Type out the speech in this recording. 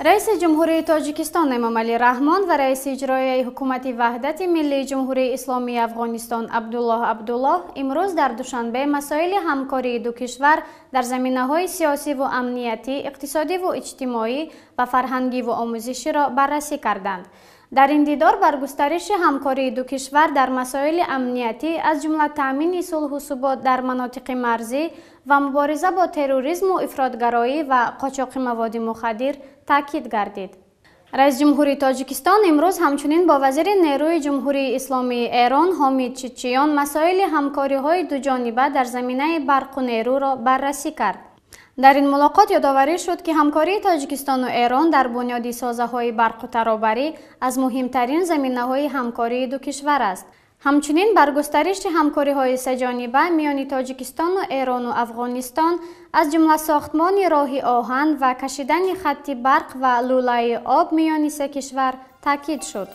رئیس جمهوری تاجیکستان امامعلی رحمان و رئیس اجرایی حکومت وحدت ملی جمهوری اسلامی افغانستان عبدالله امروز در دوشنبه مسائل همکاری دو کشور در زمینه‌های سیاسی و امنیتی، اقتصادی و اجتماعی و فرهنگی و آموزشی را بررسی کردند. در این دیدار بر گسترش همکاری دو کشور در مسائل امنیتی از جمله تأمین صلح و ثبات در مناطق مرزی و مبارزه با تروریسم و افراطگرایی و قاچاق مواد مخدر تاکید گردید. رئیس جمهوری تاجیکستان امروز همچنین با وزیر نیروی جمهوری اسلامی ایران حامد چیچیان مسائل همکاری‌های دوجانبه در زمینه برق و نیرو را بررسی کرد. در این ملاقات یادآوری شد که همکاری تاجیکستان و ایران در بنیاد سازه‌های برق و ترابری از مهمترین زمینه‌های همکاری دو کشور است. همچنین بر گسترش همکاری‌های سه‌جانبه میان تاجیکستان و ایران و افغانستان از جمله ساختمان راه آهن و کشیدن خط برق و لوله آب میان سه کشور تاکید شد.